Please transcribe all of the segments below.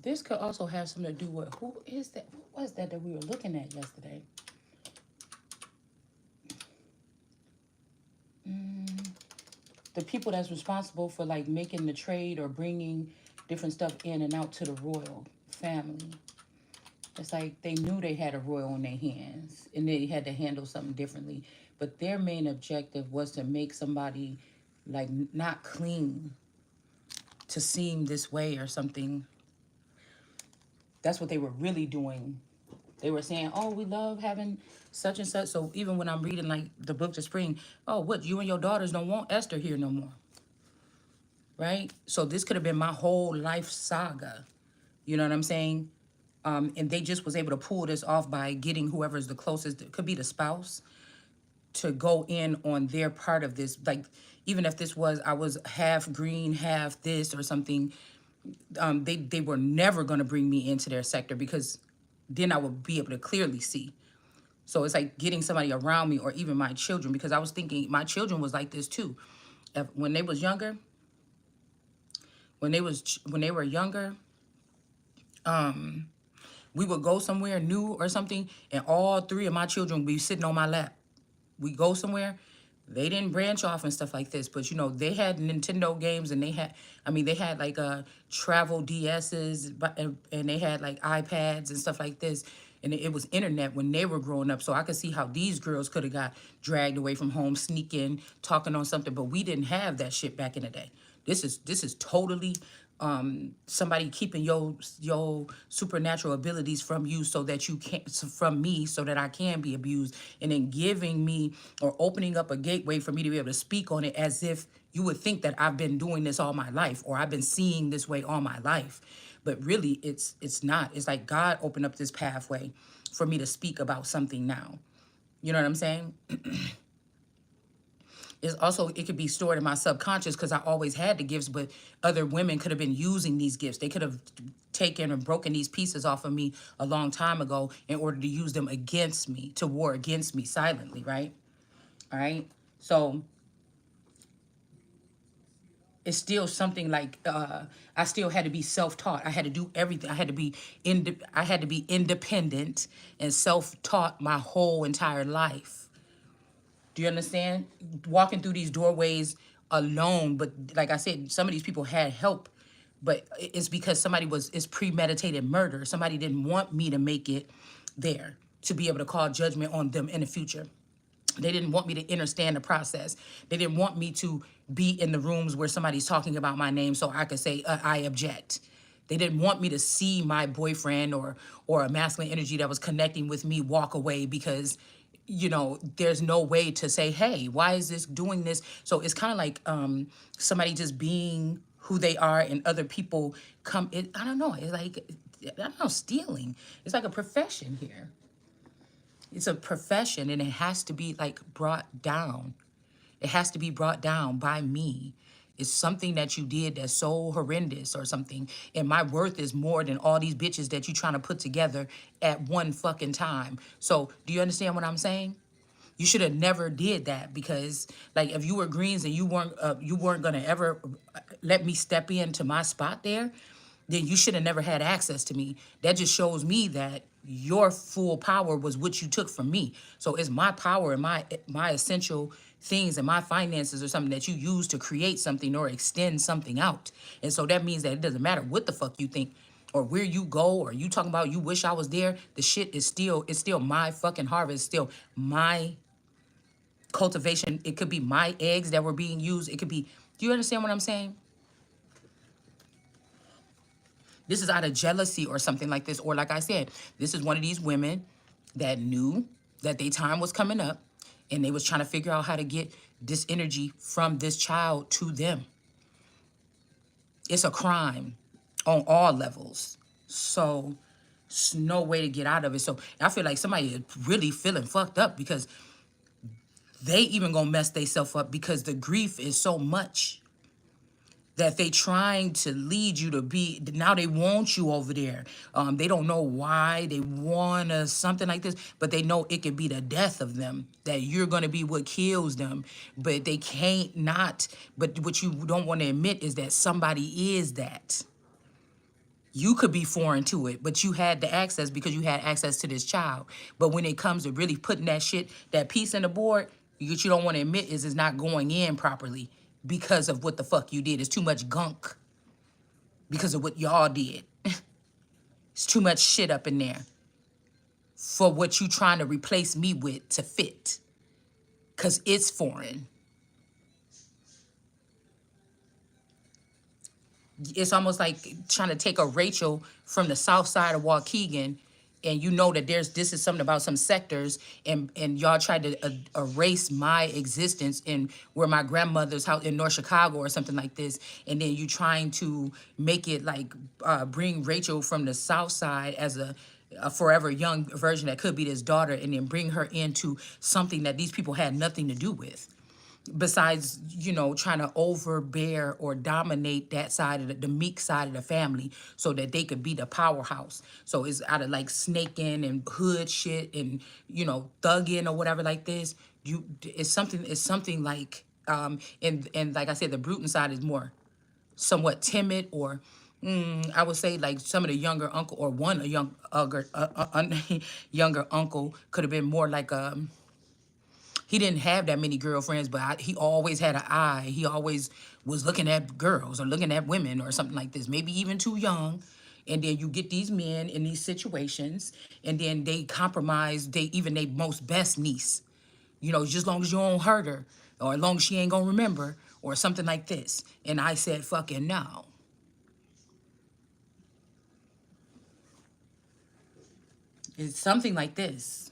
This could also have something to do with who is that? What was that we were looking at yesterday? The people that's responsible for like making the trade or bringing different stuff in and out to the royal family. It's like they knew they had a royal in their hands and they had to handle something differently. But their main objective was to make somebody like not clean to seem this way or something. That's what they were really doing. They were saying, oh, we love having such and such. So even when I'm reading like the book to spring, oh, what, you and your daughters don't want Esther here no more. Right? So this could have been my whole life saga. You know what I'm saying? And they just was able to pull this off by getting whoever's the closest, it could be the spouse, to go in on their part of this. Like, even if this was, I was half green, half this or something, they were never going to bring me into their sector because then I would be able to clearly see. So it's like getting somebody around me or even my children, because I was thinking my children was like this too. When they was younger, when they were younger, we would go somewhere new or something, and all three of my children would be sitting on my lap. We go somewhere, they didn't branch off and stuff like this, but you know, they had Nintendo games and they had, I mean, they had like travel DS's and they had like iPads and stuff like this. And it was internet when they were growing up. So I could see how these girls could have got dragged away from home, sneaking, talking on something, but we didn't have that shit back in the day. This is totally somebody keeping your supernatural abilities from you so that you can't, from me, so that I can be abused, and then giving me or opening up a gateway for me to be able to speak on it as if you would think that I've been doing this all my life or I've been seeing this way all my life. But really it's not. It's like God opened up this pathway for me to speak about something now. You know what I'm saying? It's also, it could be stored in my subconscious because I always had the gifts, but other women could have been using these gifts. They could have taken and broken these pieces off of me a long time ago in order to use them against me, to war against me silently, right? All right. So it's still something like I still had to be self-taught. I had to do everything. I had to be independent and self-taught my whole entire life. Do you understand? Walking through these doorways alone, but like I said, some of these people had help, but it's because it's premeditated murder. Somebody didn't want me to make it there to be able to call judgment on them in the future. They didn't want me to understand the process. They didn't want me to be in the rooms where somebody's talking about my name so I could say, I object. They didn't want me to see my boyfriend or a masculine energy that was connecting with me walk away because, you know, there's no way to say, hey, why is this doing this? So it's kind of like somebody just being who they are and other people I don't know. It's like, I don't know, stealing. It's like a profession here. It's a profession and it has to be like brought down. It has to be brought down by me. It's something that you did that's so horrendous or something. And my worth is more than all these bitches that you trying to put together at one fucking time. So do you understand what I'm saying? You should have never did that because like if you were greens and you weren't gonna ever let me step into my spot there, then you should have never had access to me. That just shows me that your full power was what you took from me. So it's my power and my essential things and my finances or something that you use to create something or extend something out. And so that means that it doesn't matter what the fuck you think or where you go or you talking about you wish I was there. The shit is it's still my fucking harvest, still my cultivation. It could be my eggs that were being used. It could be, do you understand what I'm saying? This is out of jealousy or something like this. Or like I said, this is one of these women that knew that their time was coming up and they was trying to figure out how to get this energy from this child to them. It's a crime on all levels. So there's no way to get out of it. So I feel like somebody is really feeling fucked up because they even gonna mess themselves up because the grief is so much that they trying to lead you to be, now they want you over there. They don't know why they want something like this, but they know it could be the death of them, that you're going to be what kills them, but they can't not, but what you don't want to admit is that somebody is that. You could be foreign to it, but you had the access because you had access to this child. But when it comes to really putting that shit, that piece in the board, what you don't want to admit is it's not going in properly because of what the fuck you did. It's too much gunk because of what y'all did. It's too much shit up in there for what you trying to replace me with to fit. Cause it's foreign. It's almost like trying to take a Rachel from the south side of Waukegan, and you know that this is something about some sectors, and y'all tried to erase my existence in where my grandmother's house in North Chicago or something like this, and then you trying to make it like bring Rachel from the south side as a forever young version that could be this daughter, and then bring her into something that these people had nothing to do with besides, trying to overbear or dominate that side of the meek side of the family so that they could be the powerhouse. So it's out of like snaking and hood shit and, thugging or whatever like this. It's something like, and like I said, the Bruton side is more somewhat timid or I would say like some of the younger uncle or one a younger uncle could have been more like he didn't have that many girlfriends, but he always had an eye. He always was looking at girls or looking at women or something like this, maybe even too young. And then you get these men in these situations, and then they compromise even their most best niece. Just as long as you don't hurt her, or as long as she ain't gonna remember, or something like this. And I said, fucking no. It's something like this.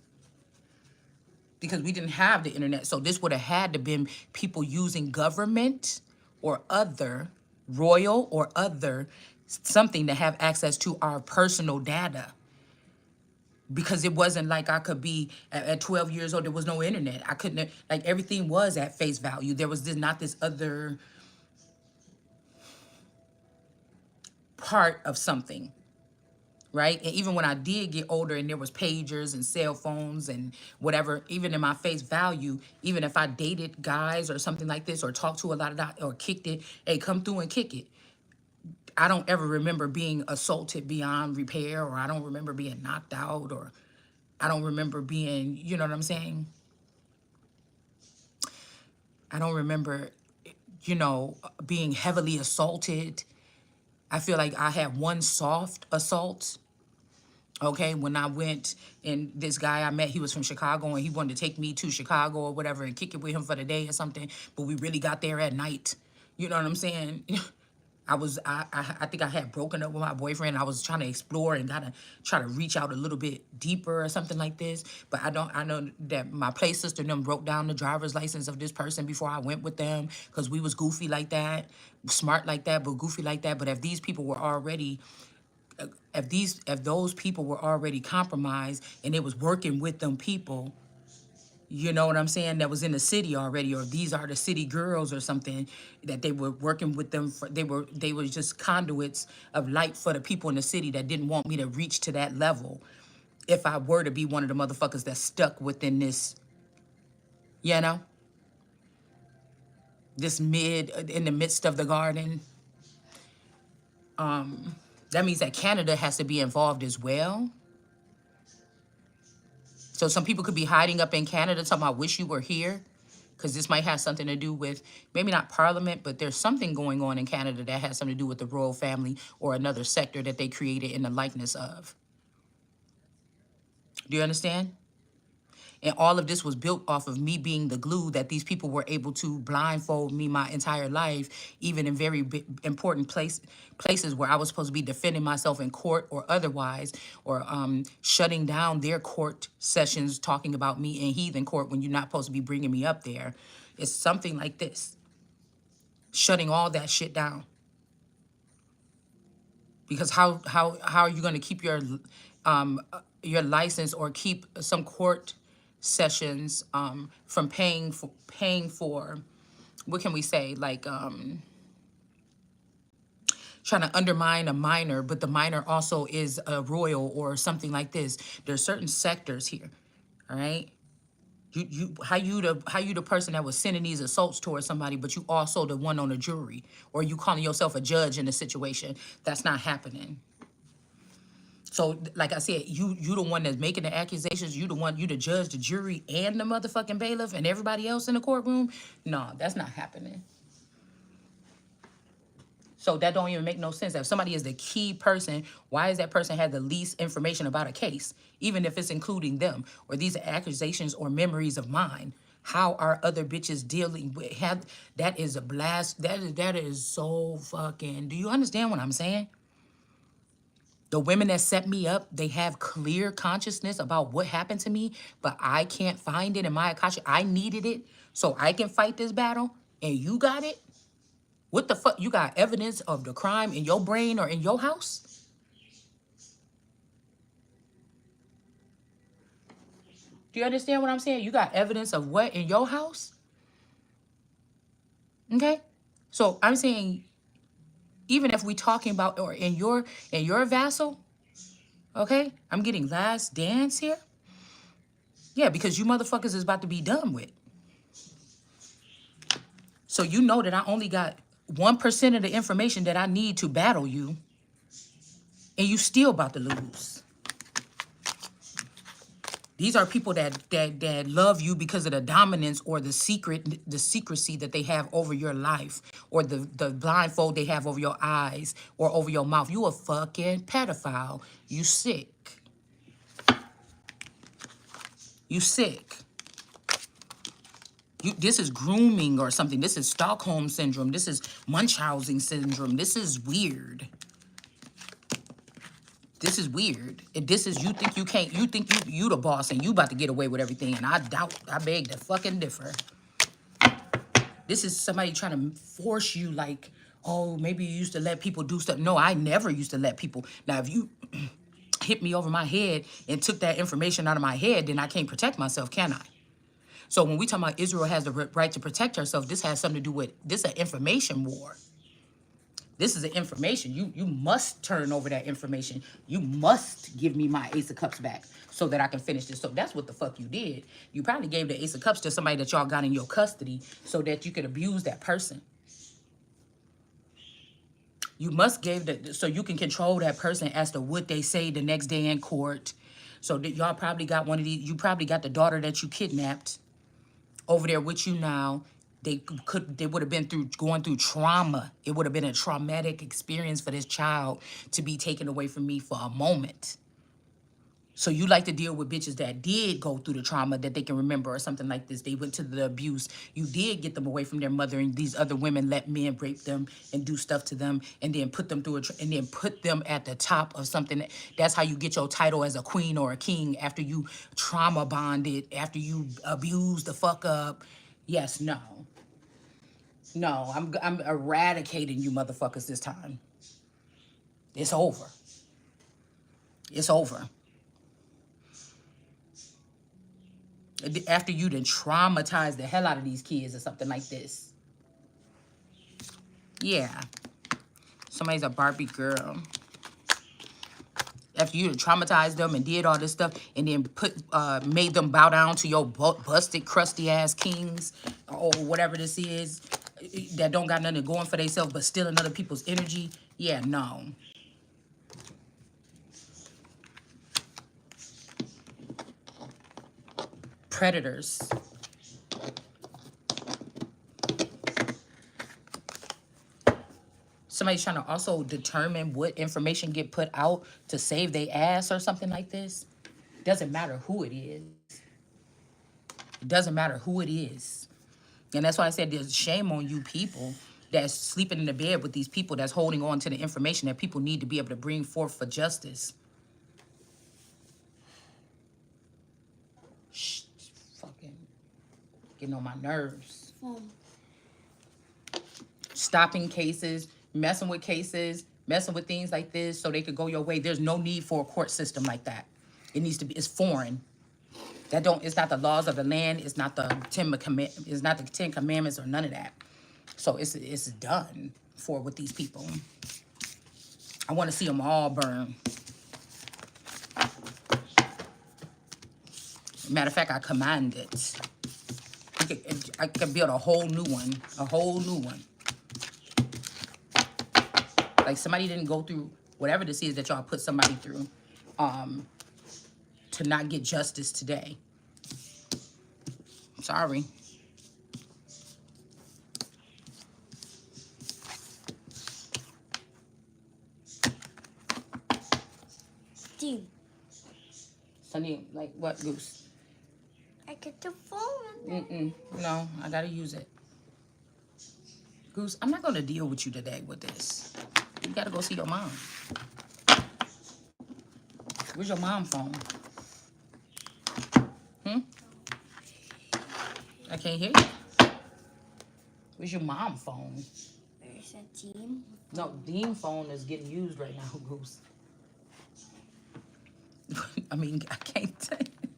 Because we didn't have the internet. So this would have had to been people using government or other royal or other something to have access to our personal data. Because it wasn't like I could be at 12 years old, there was no internet. I couldn't, like everything was at face value. There was not this other part of something. Right? And even when I did get older and there was pagers and cell phones and whatever, even in my face value, even if I dated guys or something like this or talked to a lot of that or kicked it, hey, come through and kick it. I don't ever remember being assaulted beyond repair, or I don't remember being knocked out, or I don't remember being, you know what I'm saying? I don't remember, being heavily assaulted. I feel like I had one soft assault. Okay, when I went and this guy I met, he was from Chicago and he wanted to take me to Chicago or whatever and kick it with him for the day or something. But we really got there at night. You know what I'm saying? I think I had broken up with my boyfriend. I was trying to explore and kind of try to reach out a little bit deeper or something like this. But I know that my play sister and them broke down the driver's license of this person before I went with them because we was goofy like that, smart like that, but goofy like that. But if these people were already if those people were already compromised and it was working with them people, you know what I'm saying, that was in the city already, or these are the city girls or something, that they were working with them for, they were just conduits of light for the people in the city that didn't want me to reach to that level if I were to be one of the motherfuckers that's stuck within this, you know, this in the midst of the garden. That means that Canada has to be involved as well. So some people could be hiding up in Canada talking about, wish you were here. Because this might have something to do with, maybe not parliament, but there's something going on in Canada that has something to do with the royal family or another sector that they created in the likeness of. Do you understand? And all of this was built off of me being the glue that these people were able to blindfold me my entire life, even in very important places where I was supposed to be defending myself in court or otherwise, or shutting down their court sessions talking about me in heathen court when you're not supposed to be bringing me up there. It's something like this. Shutting all that shit down. Because how are you going to keep your license or keep some court sessions from paying for what can we say, like trying to undermine a minor, but the minor also is a royal or something like this. There's certain sectors here, all right? How you the person that was sending these assaults towards somebody, but you also the one on the jury, or you calling yourself a judge in a situation. That's not happening. So, like I said, you the one that's making the accusations. You the judge, the jury, and the motherfucking bailiff, and everybody else in the courtroom. No, that's not happening. So that don't even make no sense. If somebody is the key person, why is that person had the least information about a case, even if it's including them? Or these are accusations or memories of mine. How are other bitches dealing with have that is a blast. That is so fucking. Do you understand what I'm saying? The women that set me up, they have clear consciousness about what happened to me, but I can't find it in my Akasha. I needed it so I can fight this battle, and you got it? What the fuck? You got evidence of the crime in your brain or in your house? Do you understand what I'm saying? You got evidence of what in your house? Okay? So I'm saying, even if we talking about or in your vassal, okay? I'm getting last dance here. Yeah, because you motherfuckers is about to be done with. So you know that I only got 1% of the information that I need to battle you, and you still about to lose. These are people that love you because of the dominance or the secrecy that they have over your life, or the blindfold they have over your eyes or over your mouth. You a fucking pedophile. You sick. You sick. This is grooming or something. This is Stockholm syndrome. This is Munchausen syndrome. This is weird. This is weird. And this is, you think you can't, you think you the boss and you about to get away with everything. And I doubt, I beg to fucking differ. This is somebody trying to force you like, oh, maybe you used to let people do stuff. No, I never used to let people. Now, if you hit me over my head and took that information out of my head, then I can't protect myself, can I? So when we talk about Israel has the right to protect herself, this has something to do with, this is an information war. This is an information. You must turn over that information. You must give me my Ace of Cups back so that I can finish this. So that's what the fuck you did. You probably gave the Ace of Cups to somebody that y'all got in your custody so that you could abuse that person. You must give that so you can control that person as to what they say the next day in court. So that y'all probably got one of these. You probably got the daughter that you kidnapped over there with you now. They would have been going through trauma. It would have been a traumatic experience for this child to be taken away from me for a moment. So you like to deal with bitches that did go through the trauma that they can remember or something like this. They went to the abuse. You did get them away from their mother, and these other women let men rape them and do stuff to them, and then put them through and then put them at the top of something. That's how you get your title as a queen or a king, after you trauma bonded, after you abused the fuck up. Yes, no. No, I'm eradicating you motherfuckers this time. It's over. It's over. After you done traumatized the hell out of these kids or something like this. Yeah. Somebody's a Barbie girl. After you done traumatized them and did all this stuff and then made them bow down to your busted, crusty ass kings or whatever this is that don't got nothing going for themselves but stealing other people's energy. Yeah, no. Predators. Somebody's trying to also determine what information get put out to save their ass or something like this. Doesn't matter who it is. It doesn't matter who it is. And that's why I said there's shame on you people that's sleeping in the bed with these people that's holding on to the information that people need to be able to bring forth for justice. Shh, fucking getting on my nerves. Stopping cases, messing with cases, messing with things like this so they could go your way. There's no need for a court system like that. It needs to be, it's foreign. It's not the laws of the land. It's not the Ten Commandments or none of that. So it's done for with these people. I want to see them all burn. Matter of fact, I command it. I could build a whole new one. A whole new one. Like somebody didn't go through whatever this is that y'all put somebody through. to not get justice today. Sorry. Dude, Sunny, like what, Goose? I get the phone. No, I gotta use it. Goose, I'm not gonna deal with you today with this. You gotta go see your mom. Where's your mom phone? I can't hear you. Where's your mom phone? Where's that team? No, Dean phone is getting used right now, Goose. I mean, I can't tell you.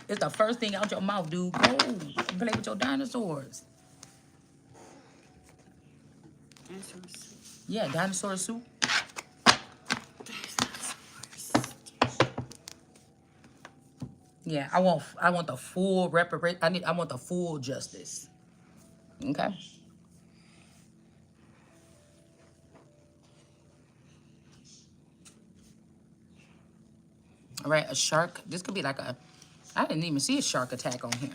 It's the first thing out your mouth, dude. Go play with your dinosaurs. Dinosaurs. Yeah, dinosaur soup. Yeah, I want the full reparation. I want the full justice. Okay. All right, a shark. This could be like a. I didn't even see a shark attack on here.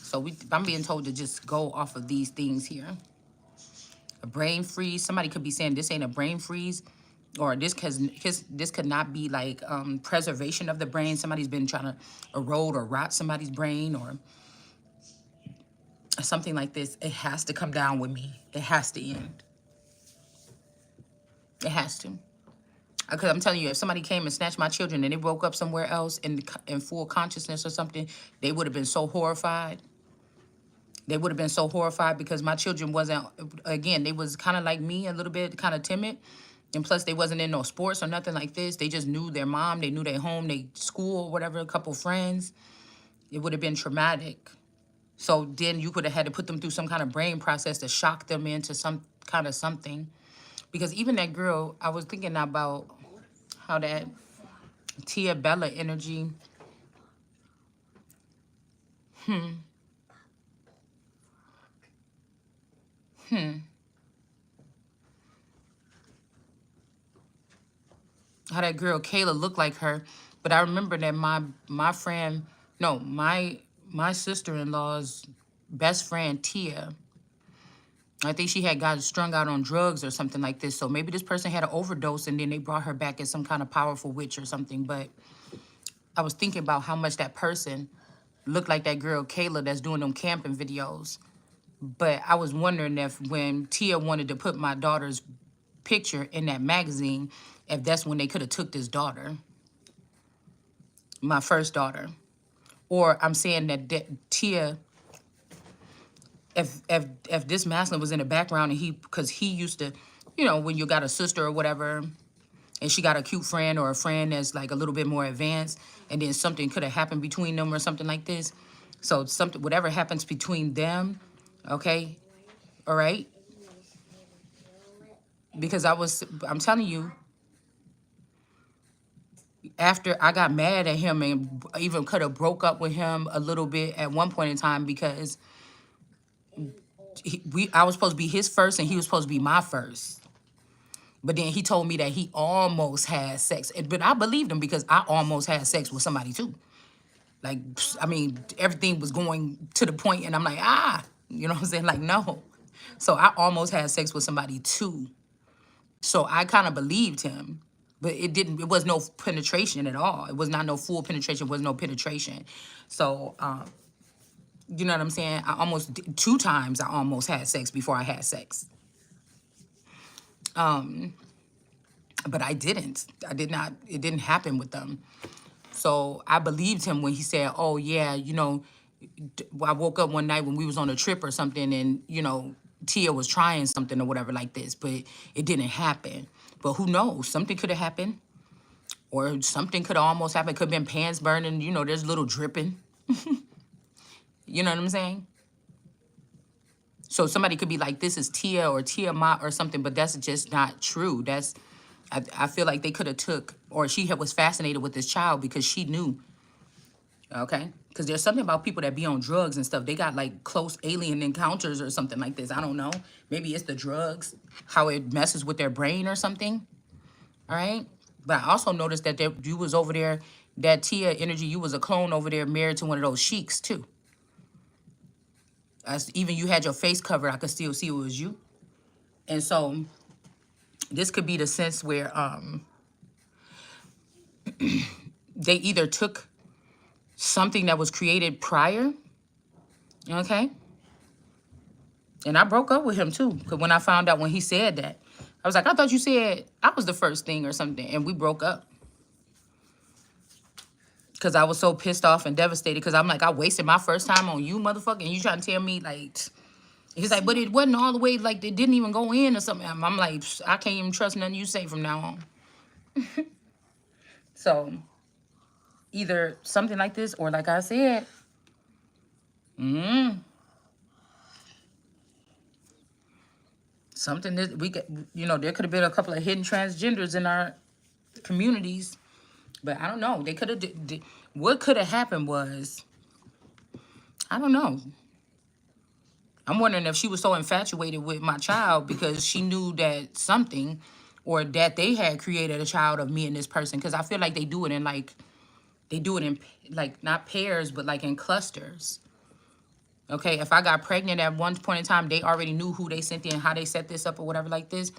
So I'm being told to just go off of these things here. A brain freeze. Somebody could be saying this ain't a brain freeze, or this could not be like preservation of the brain. Somebody's been trying to erode or rot somebody's brain or something like this. It has to come down with me. It has to end. It has to. Because I'm telling you, if somebody came and snatched my children and they woke up somewhere else in full consciousness or something, they would have been so horrified. They would have been so horrified because my children wasn't, again, they was kind of like me, a little bit kind of timid. And plus, they wasn't in no sports or nothing like this. They just knew their mom. They knew their home, their school, whatever, a couple friends. It would have been traumatic. So then you would have had to put them through some kind of brain process to shock them into some kind of something. Because even that girl, I was thinking about how that Tia Bella energy. How that girl Kayla looked like her. But I remember that my friend, no, my sister-in-law's best friend, Tia, I think she had got strung out on drugs or something like this. So maybe this person had an overdose and then they brought her back as some kind of powerful witch or something. But I was thinking about how much that person looked like that girl Kayla that's doing them camping videos. But I was wondering if when Tia wanted to put my daughter's picture in that magazine, if that's when they could have took this daughter, my first daughter. Or I'm saying that Tia, if this masculine was in the background and because he used to, you know, when you got a sister or whatever, and she got a cute friend or a friend that's like a little bit more advanced, and then something could have happened between them or something like this. So something, whatever happens between them, okay, all right? Because I'm telling you, after I got mad at him and even could have broke up with him a little bit at one point in time because I was supposed to be his first and he was supposed to be my first. But then he told me that he almost had sex. But I believed him because I almost had sex with somebody too. Like, I mean, everything was going to the point and I'm like, you know what I'm saying? Like, no. So I almost had sex with somebody too. So I kind of believed him. But it was no penetration at all. It was not no full penetration. It was no penetration. So, you know what I'm saying? 2 times I almost had sex before I had sex. But I didn't. I did not. It didn't happen with them. So I believed him when he said, oh, yeah, you know, I woke up one night when we was on a trip or something and, you know, Tia was trying something or whatever like this, but it didn't happen. But who knows? Something could have happened. Or something could have almost happened. Could have been pants burning. You know, there's little dripping. You know what I'm saying? So somebody could be like, this is Tia or Tiamat or something, but that's just not true. I feel like they could have took, or she was fascinated with this child because she knew, okay? Because there's something about people that be on drugs and stuff. They got like close alien encounters or something like this. I don't know. Maybe it's the drugs, how it messes with their brain or something. All right. But I also noticed that you was over there, that Tia energy, you was a clone over there married to one of those sheiks too. Even you had your face covered, I could still see it was you. And so this could be the sense where they either took something that was created prior, okay? And I broke up with him too, because when I found out when he said that, I was like, I thought you said I was the first thing or something, and we broke up. Because I was so pissed off and devastated, because I'm like, I wasted my first time on you, motherfucker, and you trying to tell me, like, he's like, but it wasn't all the way, like, it didn't even go in or something. I'm like, I can't even trust nothing you say from now on. So, either something like this, or like I said, something that we could, there could have been a couple of hidden transgenders in our communities, but I don't know. They could have, what could have happened was, I don't know. I'm wondering if she was so infatuated with my child because she knew that something, or that they had created a child of me and this person. Because I feel like they do it in like not pairs, but like in clusters. Okay, if I got pregnant at one point in time, they already knew who they sent in, how they set this up or whatever like this.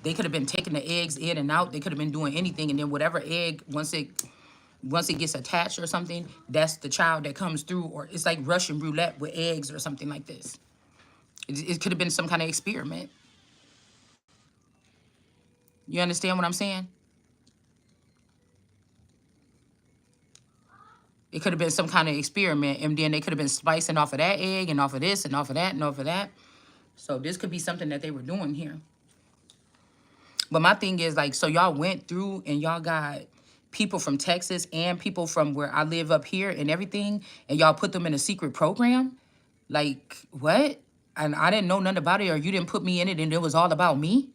They could have been taking the eggs in and out. They could have been doing anything. And then whatever egg, once it gets attached or something, that's the child that comes through. Or it's like Russian roulette with eggs or something like this. It could have been some kind of experiment. You understand what I'm saying? It could have been some kind of experiment. And then they could have been spicing off of that egg and off of this and off of that and off of that. So this could be something that they were doing here. But my thing is, like, so y'all went through and y'all got people from Texas and people from where I live up here and everything, and y'all put them in a secret program? Like, what? And I didn't know nothing about it, or you didn't put me in it and it was all about me?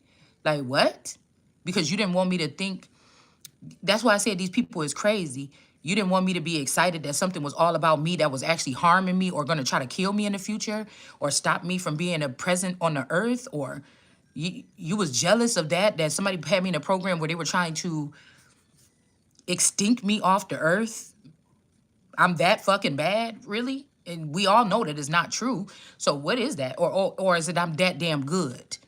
Like, what? Because you didn't want me to think. That's why I said these people is crazy. You didn't want me to be excited that something was all about me that was actually harming me or going to try to kill me in the future or stop me from being a present on the earth. Or you was jealous of that somebody had me in a program where they were trying to extinct me off the earth. I'm that fucking bad, really? And we all know that it's not true. So what is that? Or is it I'm that damn good?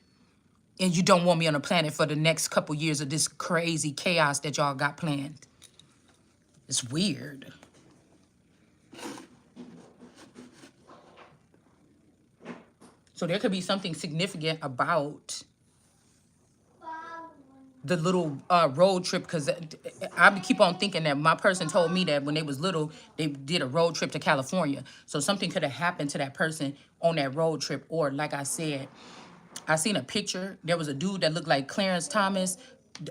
And you don't want me on the planet for the next couple years of this crazy chaos that y'all got planned. It's weird. So there could be something significant about the little road trip, because I keep on thinking that my person told me that when they was little, they did a road trip to California. So something could have happened to that person on that road trip. Or like I said, I seen a picture. There was a dude that looked like Clarence Thomas,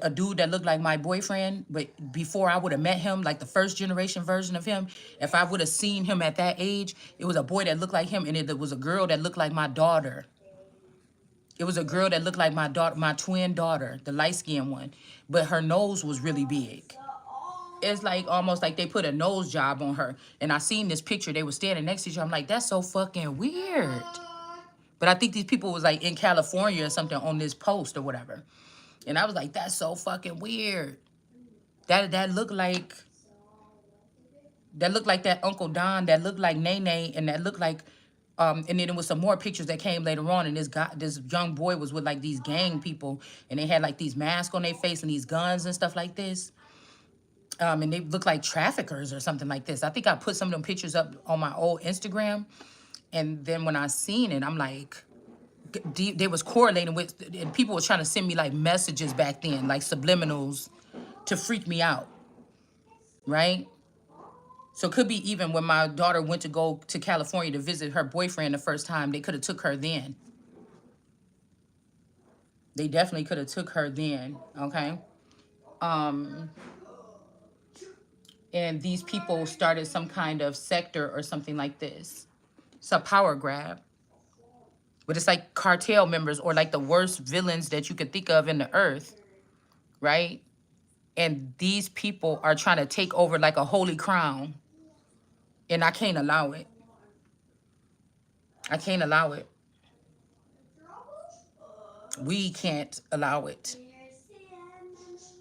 a dude that looked like my boyfriend. But before I would have met him, like the first generation version of him, if I would have seen him at that age, it was a boy that looked like him, and it was a girl that looked like my daughter. It was a girl that looked like my daughter, my twin daughter, the light-skinned one. But her nose was really big. It's like almost like they put a nose job on her. And I seen this picture. They were standing next to each other. I'm like, that's so fucking weird. But I think these people was like in California or something on this post or whatever. And I was like, that's so fucking weird. That looked like that Uncle Don, that looked like Nene, and that looked like and then there was some more pictures that came later on, and this young boy was with like these gang people, and they had like these masks on their face and these guns and stuff like this. And they looked like traffickers or something like this. I think I put some of them pictures up on my old Instagram, and then when I seen it, I'm like, they was correlating with, and people was trying to send me like messages back then, like subliminals, to freak me out, right? So it could be even when my daughter went to go to California to visit her boyfriend the first time, they could have took her then. They definitely could have took her then, okay? And these people started some kind of sector or something like this. It's a power grab. But it's like cartel members or like the worst villains that you could think of in the earth, right? And these people are trying to take over like a holy crown. And I can't allow it. I can't allow it. We can't allow it.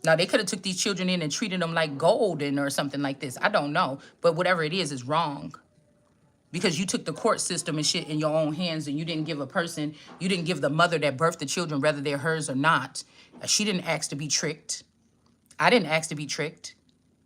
Now, they could have took these children in and treated them like golden or something like this. I don't know. But whatever it is wrong. Because you took the court system and shit in your own hands, and you didn't give a person, you didn't give the mother that birthed the children, whether they're hers or not. She didn't ask to be tricked. I didn't ask to be tricked.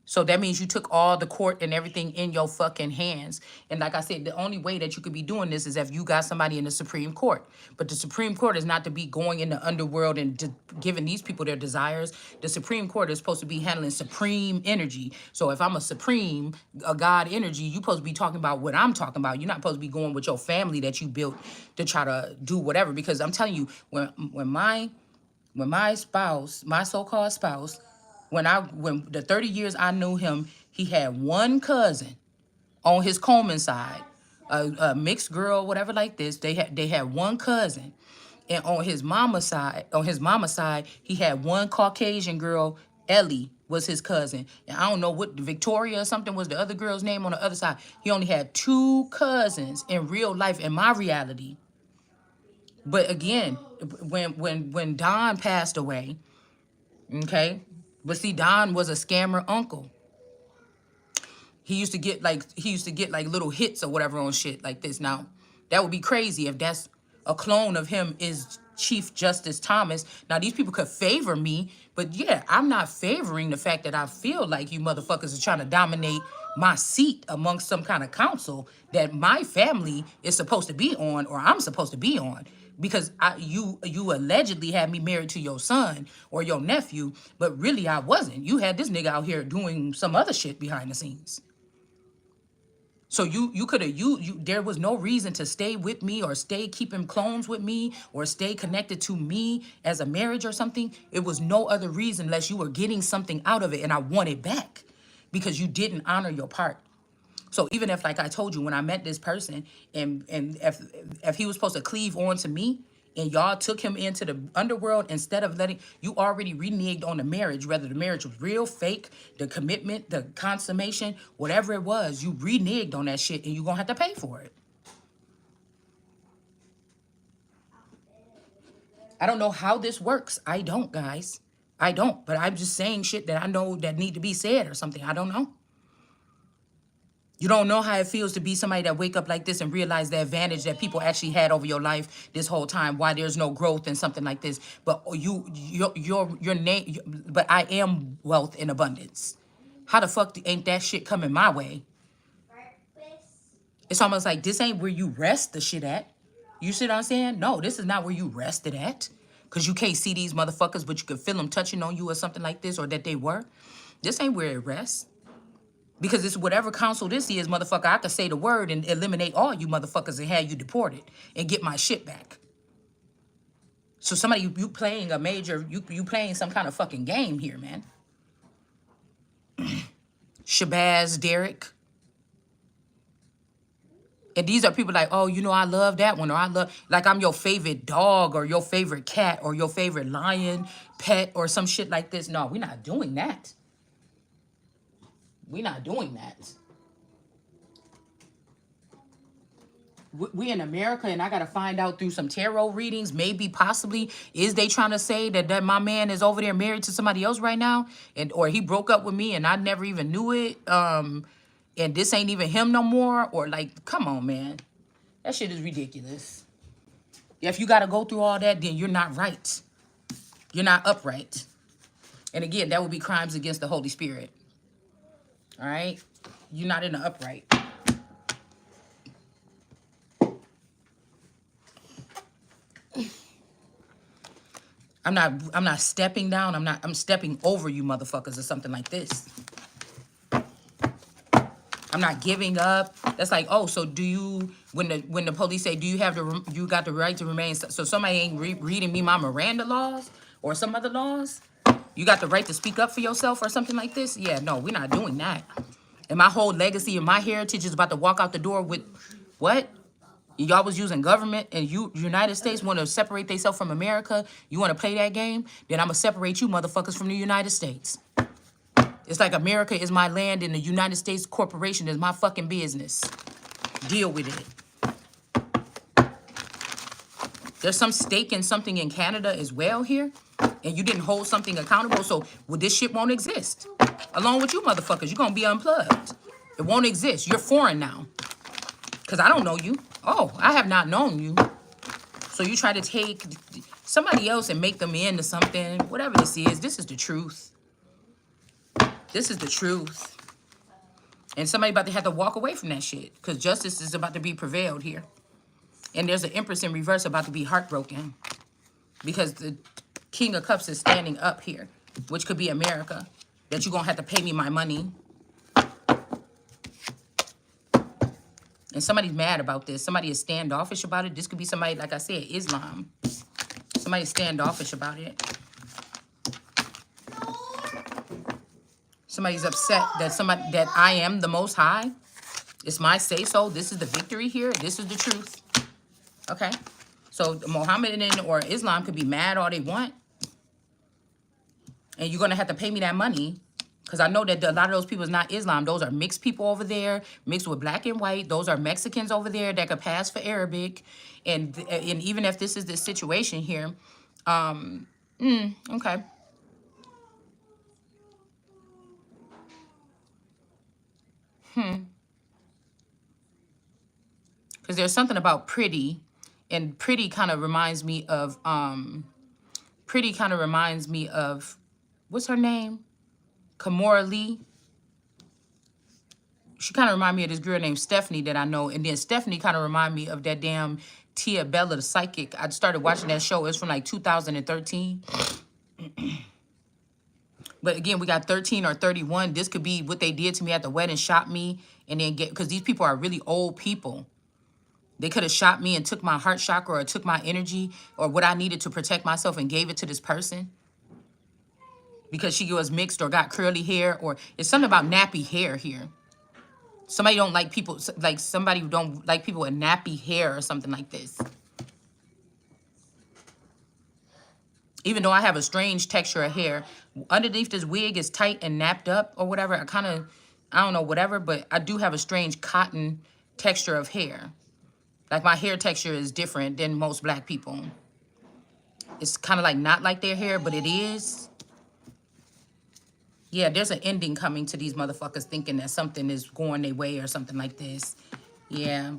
So that means you took all the court and everything in your fucking hands. And like I said, the only way that you could be doing this is if you got somebody in the Supreme Court. But the Supreme Court is not to be going in the underworld and giving these people their desires. The Supreme Court is supposed to be handling supreme energy. So if I'm a God energy, you're supposed to be talking about what I'm talking about. You're not supposed to be going with your family that you built to try to do whatever. Because I'm telling you, when my spouse, my so-called spouse, when the 30 years I knew him, he had one cousin on his Coleman side, a mixed girl, whatever like this. They had one cousin, and on his mama's side, he had one Caucasian girl. Ellie was his cousin, and I don't know what Victoria or something was the other girl's name on the other side. He only had two cousins in real life, in my reality. But again, when Don passed away, okay. But see, Don was a scammer uncle. He used to get like little hits or whatever on shit like this. Now, that would be crazy if that's a clone of him is Chief Justice Thomas. Now, these people could favor me, but yeah, I'm not favoring the fact that I feel like you motherfuckers are trying to dominate my seat amongst some kind of council that my family is supposed to be on, or I'm supposed to be on. Because you allegedly had me married to your son or your nephew, but really I wasn't. You had this nigga out here doing some other shit behind the scenes. So you could have there was no reason to stay with me or stay keeping clones with me or stay connected to me as a marriage or something. It was no other reason unless you were getting something out of it, and I want it back because you didn't honor your part. So even if, like I told you, when I met this person, and if he was supposed to cleave on to me, and y'all took him into the underworld instead of letting, you already reneged on the marriage, whether the marriage was real, fake, the commitment, the consummation, whatever it was, you reneged on that shit, and you're gonna have to pay for it. I don't know how this works. I don't, guys. I don't. But I'm just saying shit that I know that need to be said or something. I don't know. You don't know how it feels to be somebody that wake up like this and realize the advantage that people actually had over your life this whole time. Why there's no growth and something like this. But your name. But I am wealth in abundance. How the fuck ain't that shit coming my way? It's almost like this ain't where you rest the shit at. You see what I'm saying? No, this is not where you rested at. Because you can't see these motherfuckers, but you can feel them touching on you or something like this, or that they were. This ain't where it rests. Because it's whatever council this is, motherfucker, I could say the word and eliminate all you motherfuckers and have you deported and get my shit back. So somebody, you playing a major, you playing some kind of fucking game here, man. Shabazz, Derek. And these are people like, oh, you know, I love that one. Or I love, like I'm your favorite dog or your favorite cat or your favorite lion, pet or some shit like this. No, we're not doing that. We're not doing that. We in America, and I got to find out through some tarot readings, maybe possibly, is they trying to say that my man is over there married to somebody else right now? Or he broke up with me and I never even knew it. And this ain't even him no more. Or like, come on, man. That shit is ridiculous. If you got to go through all that, then you're not right. You're not upright. And again, that would be crimes against the Holy Spirit. All right? You're not in the upright. I'm not stepping down. I'm stepping over you motherfuckers or something like this. I'm not giving up. That's like, oh, so do you, when the police say, do you have you got the right to remain, so somebody ain't reading me my Miranda laws or some other laws? You got the right to speak up for yourself or something like this? Yeah, no, we're not doing that. And my whole legacy and my heritage is about to walk out the door with what? Y'all was using government and United States want to separate themselves from America. You want to play that game? Then I'm going to separate you motherfuckers from the United States. It's like America is my land and the United States corporation is my fucking business. Deal with it. There's some stake in something in Canada as well here. And you didn't hold something accountable, so well, this shit won't exist. Along with you motherfuckers, you're gonna be unplugged. It won't exist. You're foreign now. Because I don't know you. Oh, I have not known you. So you try to take somebody else and make them into something. Whatever this is the truth. This is the truth. And somebody about to have to walk away from that shit. Because justice is about to be prevailed here. And there's an Empress in reverse about to be heartbroken. Because the King of Cups is standing up here. Which could be America. That you're going to have to pay me my money. And somebody's mad about this. Somebody is standoffish about it. This could be somebody, like I said, Islam. Somebody's standoffish about it. Somebody's upset that I am the Most High. It's my say-so. This is the victory here. This is the truth. Okay? So Mohammedan or Islam could be mad all they want. And you're going to have to pay me that money. Because I know that a lot of those people is not Islam. Those are mixed people over there, mixed with black and white. Those are Mexicans over there that could pass for Arabic. And even if this is the situation here, okay. Because there's something about pretty, and pretty kind of reminds me of, what's her name? Kimora Lee. She kind of remind me of this girl named Stephanie that I know. And then Stephanie kind of remind me of that damn Tia Bella, the psychic. I started watching that show. It's from like 2013. But again, we got 13 or 31. This could be what they did to me at the wedding, shot me, and then because these people are really old people. They could have shot me and took my heart chakra or took my energy or what I needed to protect myself and gave it to this person. Because she was mixed or got curly hair, or it's something about nappy hair here. Somebody don't like people, like somebody who don't like people with nappy hair or something like this. Even though I have a strange texture of hair, underneath this wig is tight and napped up or whatever. I don't know, whatever, but I do have a strange cotton texture of hair. Like my hair texture is different than most black people. It's kind of like not like their hair, but it is. Yeah, there's an ending coming to these motherfuckers thinking that something is going their way or something like this. Yeah.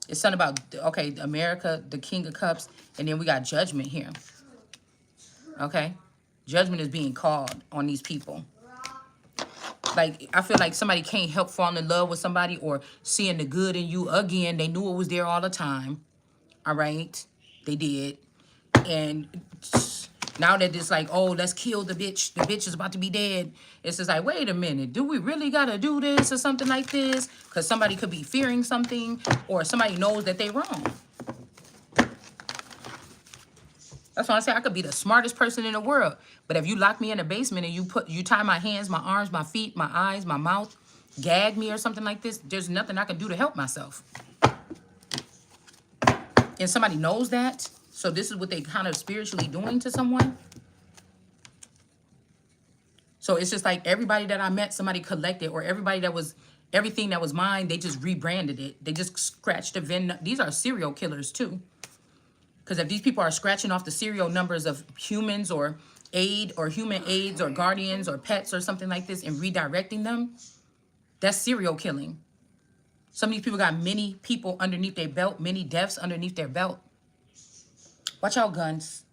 It's something about, okay, America, the King of Cups, and then we got Judgment here. Okay? Judgment is being called on these people. Like, I feel like somebody can't help falling in love with somebody or seeing the good in you again. They knew it was there all the time. All right? They did. And now that it's like, oh, let's kill the bitch. The bitch is about to be dead. It's just like, wait a minute. Do we really got to do this or something like this? Because somebody could be fearing something or somebody knows that they wrong. That's why I say I could be the smartest person in the world. But if you lock me in a basement and you tie my hands, my arms, my feet, my eyes, my mouth, gag me or something like this, there's nothing I can do to help myself. And somebody knows that. So this is what they kind of spiritually doing to someone. So it's just like everybody that I met, somebody collected, or everybody that was, everything that was mine, they just rebranded it. They just scratched the VIN. These are serial killers too. Because if these people are scratching off the serial numbers of humans or human aides or guardians or pets or something like this and redirecting them, that's serial killing. Some of these people got many people underneath their belt, many deaths underneath their belt. Watch out, guns.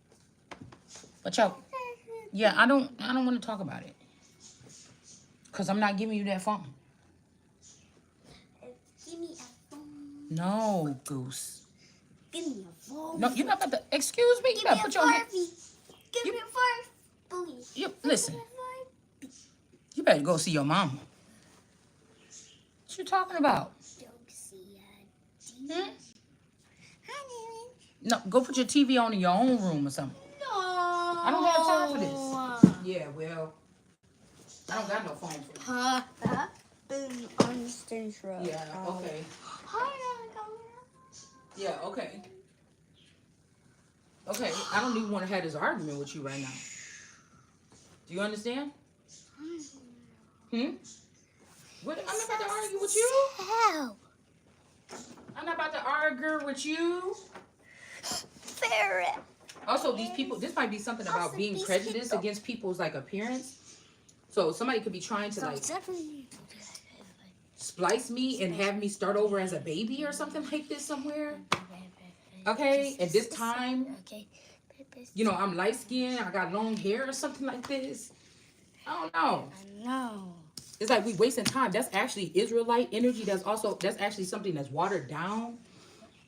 Watch out. Yeah, I don't want to talk about it. Because I'm not giving you that phone. Give me a phone. No, Goose. Give me a phone. No, you're not about to, excuse me? You better put your hand. Give me a phone, please. Listen. You better go see your mama. What you talking about? Don't see a demon. Hi, No, go put your TV on in your own room or something. no. I don't have time for this. Yeah, well, I don't got no phone for you. Boom on the central. Yeah, okay. Yeah, okay. Okay, I don't even want to have this argument with you right now. Do you understand? What? I'm not about to argue with you. Hell. I'm not about to argue with you. Ferret. Also, these people, this might be something about Also, being these prejudiced people- against people's like appearance. So somebody could be trying to like splice me and have me start over as a baby or something like this somewhere. Okay, at this time, Okay. you know, I'm light skinned, I got long hair or something like this. I don't know. I know. It's like we wasting time. That's actually Israelite energy. That's actually something that's watered down,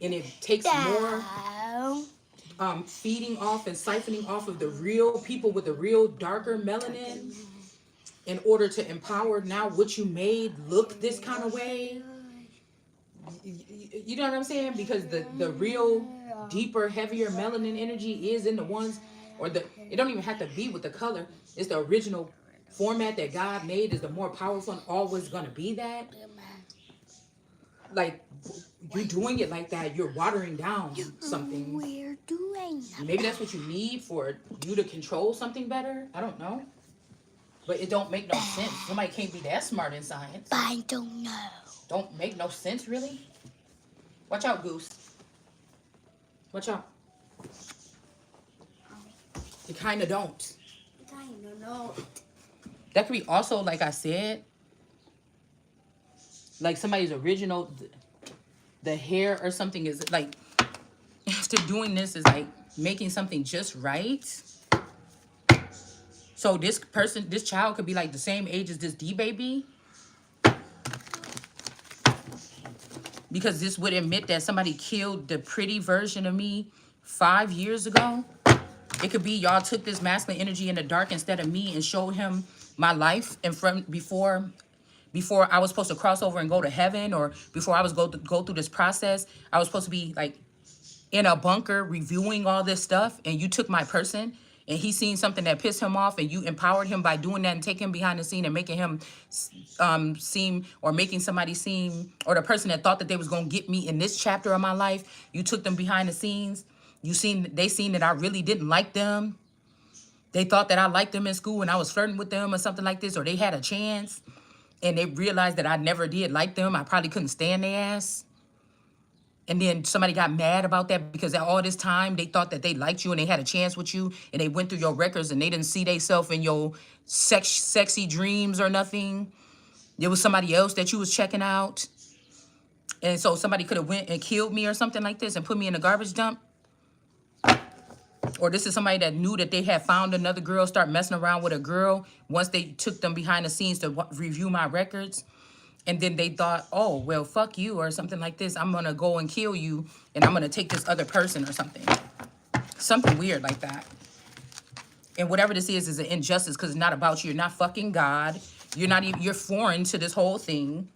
and it takes more feeding off and siphoning off of the real people with the real darker melanin in order to empower now what you made look this kind of way. You know what I'm saying? Because the real deeper, heavier melanin energy is in the ones, or it don't even have to be with the color. It's the original format that God made is the more powerful and always gonna be that. Like you doing it like that, you're watering down something. We're doing. Maybe that's what you need for you to control something better. I don't know. But it don't make no sense. Somebody can't be that smart in science. I don't know. Don't make no sense, really. Watch out, Goose. Watch out. You kind of don't. Kind of know. That could be also, like I said, like somebody's original, the hair or something is like, after doing this is like making something just right. So this person, this child could be like the same age as this D baby. Because this would admit that somebody killed the pretty version of me 5 years ago. It could be y'all took this masculine energy in the dark instead of me and showed him my life in front before I was supposed to cross over and go to heaven, or before I was go through this process. I was supposed to be like in a bunker reviewing all this stuff, and you took my person and he seen something that pissed him off and you empowered him by doing that and taking him behind the scene and making him seem, or making somebody seem, or the person that thought that they was going to get me in this chapter of my life, you took them behind the scenes. They seen that I really didn't like them. They thought that I liked them in school and I was flirting with them or something like this, or they had a chance and they realized that I never did like them. I probably couldn't stand their ass. And then somebody got mad about that because all this time they thought that they liked you and they had a chance with you, and they went through your records and they didn't see themselves in your sexy dreams or nothing. There was somebody else that you was checking out. And so somebody could have went and killed me or something like this and put me in a garbage dump. Or this is somebody that knew that they had found another girl, start messing around with a girl once they took them behind the scenes to review my records. And then they thought, oh, well, fuck you or something like this. I'm going to go and kill you and I'm going to take this other person or something. Something weird like that. And whatever this is an injustice because it's not about you. You're not fucking God. You're not even, you're foreign to this whole thing.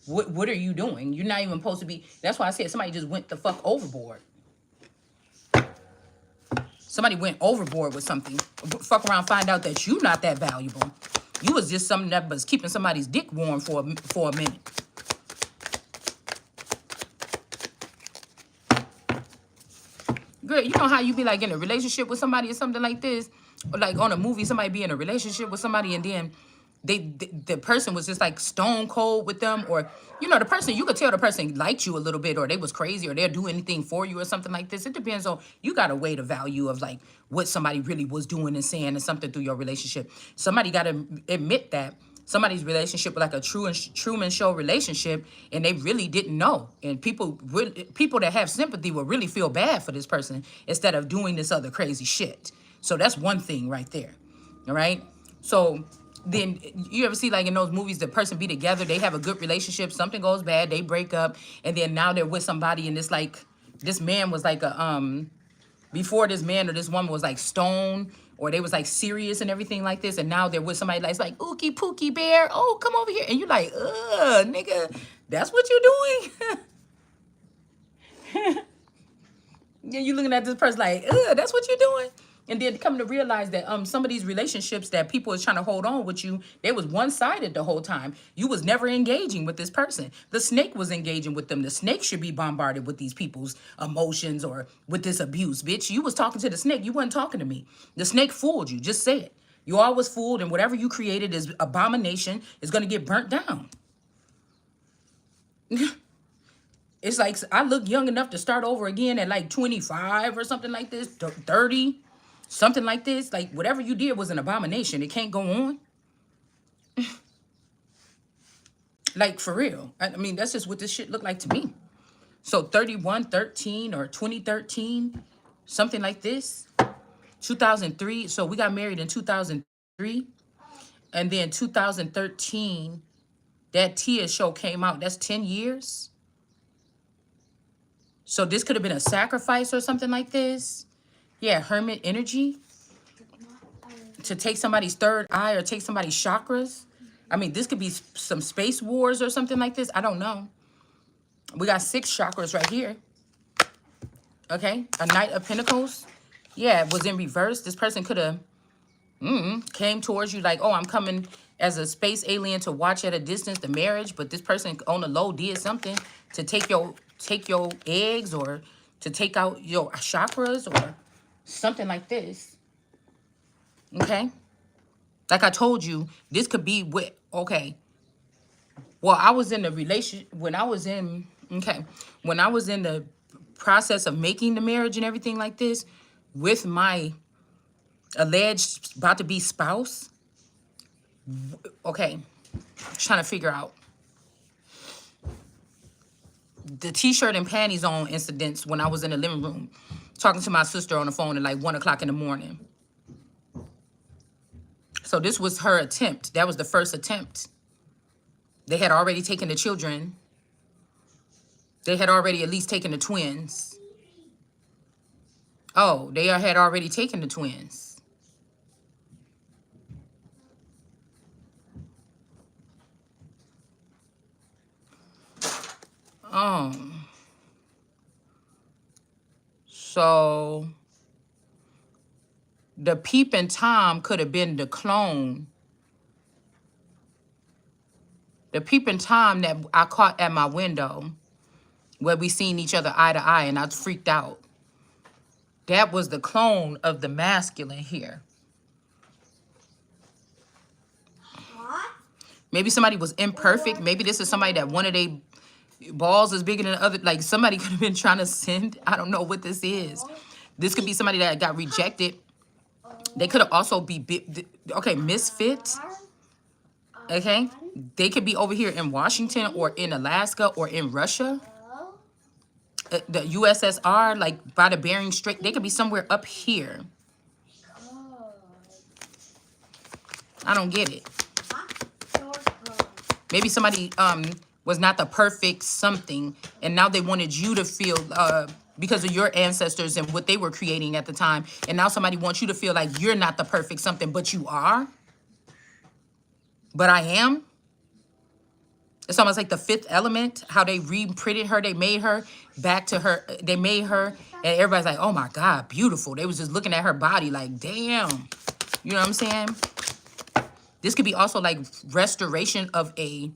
What are you doing? You're not even supposed to be. That's why I said somebody just went the fuck overboard. Somebody went overboard with something. Fuck around, find out that you're not that valuable. You was just something that was keeping somebody's dick warm for a minute. Girl, you know how you be like in a relationship with somebody or something like this? Or like on a movie, somebody be in a relationship with somebody and then the person was just like stone cold with them, or you know, the person, you could tell the person liked you a little bit, or they was crazy, or they'll do anything for you or something like this. It depends on, you gotta weigh the value of like what somebody really was doing and saying and something through your relationship. Somebody gotta admit that somebody's relationship was like a Truman Show relationship and they really didn't know. And people that have sympathy will really feel bad for this person instead of doing this other crazy shit. So that's one thing right there. All right. So then you ever see like in those movies, the person be together, they have a good relationship, something goes bad, they break up, and then now they're with somebody and it's like, this man was like before this man or this woman was like stone, or they was like serious and everything like this, and now they're with somebody that's like, ookie pookie bear, oh, come over here. And you're like, nigga, that's what you're doing? Yeah, you looking at this person like, that's what you're doing? And then come to realize that some of these relationships that people is trying to hold on with you, they was one-sided the whole time. You was never engaging with this person. The snake was engaging with them. The snake should be bombarded with these people's emotions or with this abuse. Bitch, you was talking to the snake. You wasn't talking to me. The snake fooled you. Just say it. You always fooled, and whatever you created is abomination, is going to get burnt down. It's like I look young enough to start over again at like 25 or something like this, 30, something like this. Like whatever you did was an abomination. It can't go on. Like for real. I mean, that's just what this shit looked like to me. So 3113 or 2013, something like this. 2003. So we got married in 2003. And then 2013, that Tia show came out. That's 10 years. So this could have been a sacrifice or something like this. Yeah, hermit energy to take somebody's third eye or take somebody's chakras. I mean, this could be some space wars or something like this. I don't know. We got 6 chakras right here. Okay, a Knight of Pentacles. Yeah, it was in reverse. This person could have came towards you like, oh, I'm coming as a space alien to watch at a distance the marriage, but this person on the low did something to take your eggs or to take out your chakras or something like this. Okay, like I told you, this could be with okay. Well, I was in the relationship when I was in when I was in the process of making the marriage and everything like this with my alleged about to be spouse. Okay, trying to figure out the t-shirt and panties on incidents when I was in the living room talking to my sister on the phone at like 1 o'clock in the morning. So this was her attempt. That was the first attempt. They had already taken the children. They had already at least taken the twins. Oh, they had already taken the twins. So the peeping Tom could have been the clone. The peeping Tom that I caught at my window where we seen each other eye to eye and I was freaked out. That was the clone of the masculine here. What? Maybe somebody was imperfect. Maybe this is somebody that one of their balls is bigger than the other. Like somebody could have been trying to send. I don't know what this is. This could be somebody that got rejected. They could have also be, okay, misfit. Okay. They could be over here in Washington or in Alaska or in Russia. The USSR, like by the Bering Strait. They could be somewhere up here. I don't get it. Maybe somebody was not the perfect something, and now they wanted you to feel because of your ancestors and what they were creating at the time, and now somebody wants you to feel like you're not the perfect something, but you are. But I am. It's almost like the Fifth Element, how they reprinted her, they made her back to her, they made her, and everybody's like, oh my God, beautiful. They was just looking at her body like, damn. You know what I'm saying? This could be also like restoration of a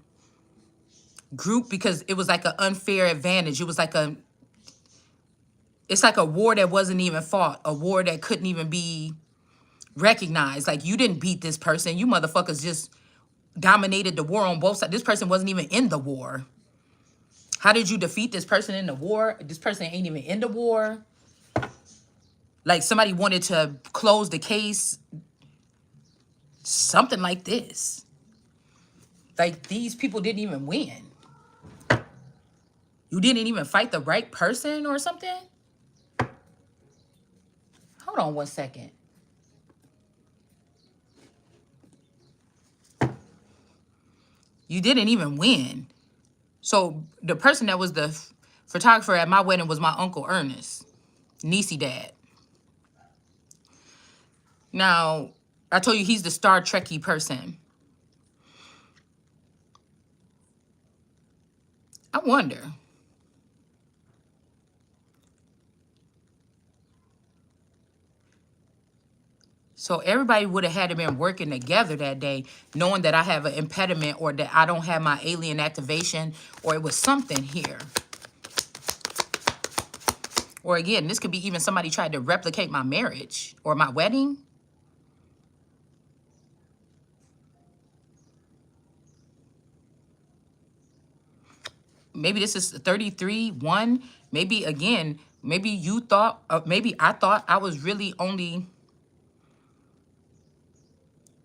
group because it was like an unfair advantage. It was like it's like a war that wasn't even fought, a war that couldn't even be recognized. Like you didn't beat this person. You motherfuckers just dominated the war on both sides. This person wasn't even in the war. How did you defeat this person in the war? This person ain't even in the war. Like somebody wanted to close the case. Something like this. Like these people didn't even win. You didn't even fight the right person or something? Hold on one second. You didn't even win. So the person that was the photographer at my wedding was my Uncle Ernest, Niecy dad. Now, I told you he's the Star Trekky person. I wonder. So everybody would have had to been working together that day, knowing that I have an impediment or that I don't have my alien activation, or it was something here. Or again, this could be even somebody tried to replicate my marriage or my wedding. maybe this is 33, 1. Maybe again, maybe you thought, maybe I thought I was really only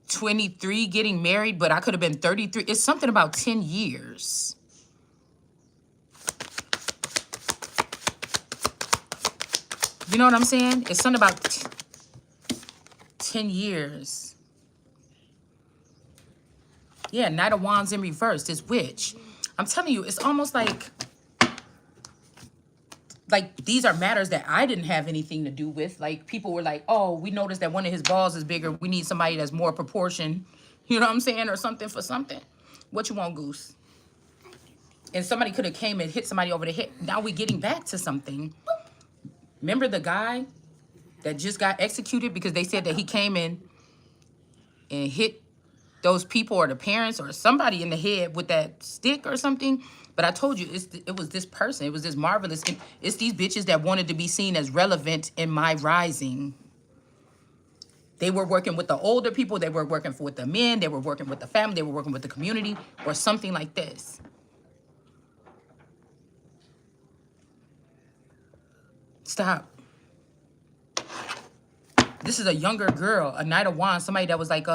23 getting married, but I could have been 33. It's something about 10 years. You know what I'm saying? It's something about 10 years. Yeah, Knight of Wands in reverse, this witch. I'm telling you, it's almost like these are matters that I didn't have anything to do with. Like people were like, oh, we noticed that one of his balls is bigger. We need somebody that's more proportion. You know what I'm saying? Or something for something. What you want, Goose? And somebody could have came and hit somebody over the head. Now we're getting back to something. Remember the guy that just got executed because they said that he came in and hit those people or the parents or somebody in the head with that stick or something. But I told you, it was this person. It was this marvelous. It's these bitches that wanted to be seen as relevant in my rising. They were working with the older people. They were working with the men. They were working with the family. They were working with the community or something like this. Stop. This is a younger girl, a Knight of Wands, somebody that was like,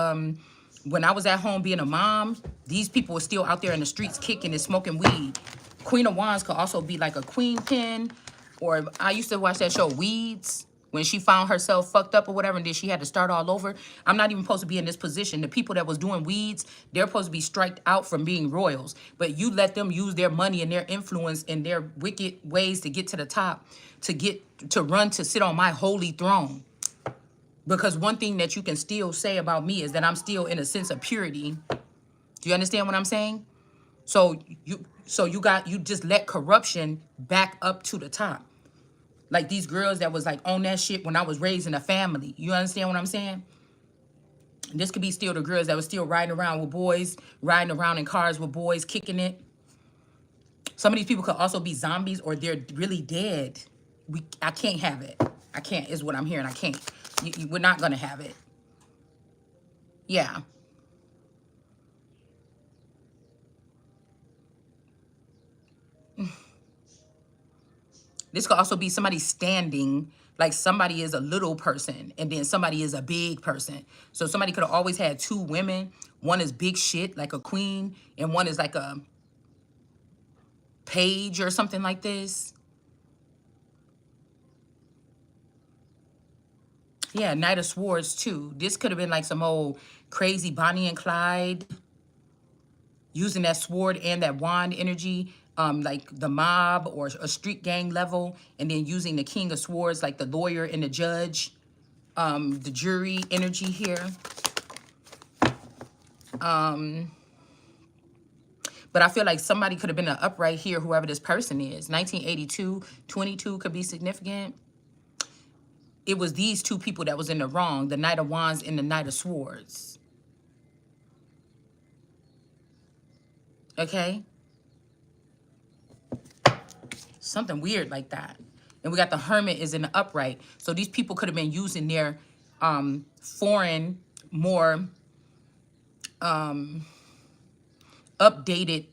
when I was at home being a mom, these people were still out there in the streets kicking and smoking weed. Queen of Wands could also be like a queen pin, or I used to watch that show Weeds, when she found herself fucked up or whatever, and then she had to start all over. I'm not even supposed to be in this position. The people that was doing weeds, they're supposed to be striked out from being royals, but you let them use their money and their influence and their wicked ways to get to the top, to run to sit on my holy throne. Because one thing that you can still say about me is that I'm still in a sense of purity. Do you understand what I'm saying? So you just let corruption back up to the top. Like these girls that was like on that shit when I was raised in a family. You understand what I'm saying? This could be still the girls that was still riding around with boys, riding around in cars with boys, kicking it. Some of these people could also be zombies or they're really dead. I can't have it. I can't is what I'm hearing. I can't. We're not going to have it. Yeah. This could also be somebody standing, like somebody is a little person and then somebody is a big person. So somebody could have always had two women. One is big shit, like a queen, and one is like a page or something like this. Yeah, Knight of Swords too. This could have been like some old crazy Bonnie and Clyde using that sword and that wand energy, like the mob or a street gang level, and then using the King of Swords, like the lawyer and the judge, the jury energy here. But I feel like somebody could have been an upright here, whoever this person is. 1982, 22 could be significant. It was these two people that was in the wrong, the Knight of Wands and the Knight of Swords. Okay? Something weird like that. And we got the Hermit is in the upright. So these people could have been using their foreign, more updated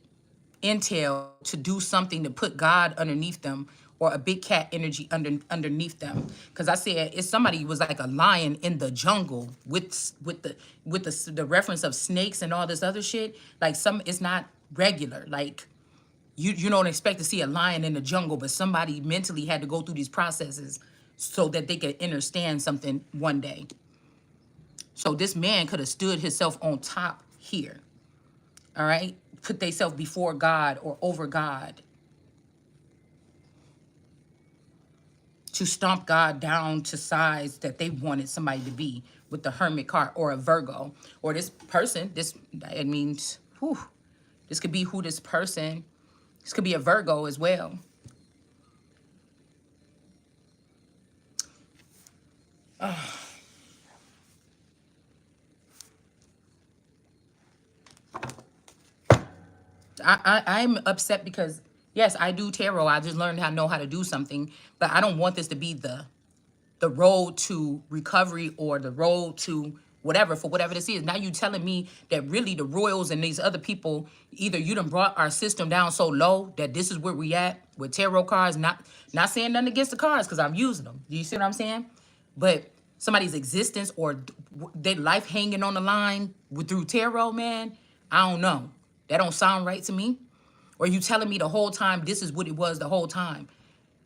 intel to do something to put God underneath them or a big cat energy underneath them. Because I said it's somebody was like a lion in the jungle with the reference of snakes and all this other shit. Like it's not regular. Like you don't expect to see a lion in the jungle, but somebody mentally had to go through these processes so that they could understand something one day. So this man could have stood himself on top here. All right? Put themselves before God or over God to stomp God down to size that they wanted somebody to be with the Hermit card or a Virgo. Or this person, it means, whew, this could be who this person, this could be a Virgo as well. I'm upset because, yes, I do tarot. I just learned how to know how to do something. But I don't want this to be the road to recovery or the road to whatever, for whatever this is. Now you telling me that really the royals and these other people, either you done brought our system down so low that this is where we at with tarot cards. Not saying nothing against the cards because I'm using them. Do you see what I'm saying? But somebody's existence or their life hanging on the line through tarot, man, I don't know. That don't sound right to me. Or you telling me the whole time this is what it was the whole time.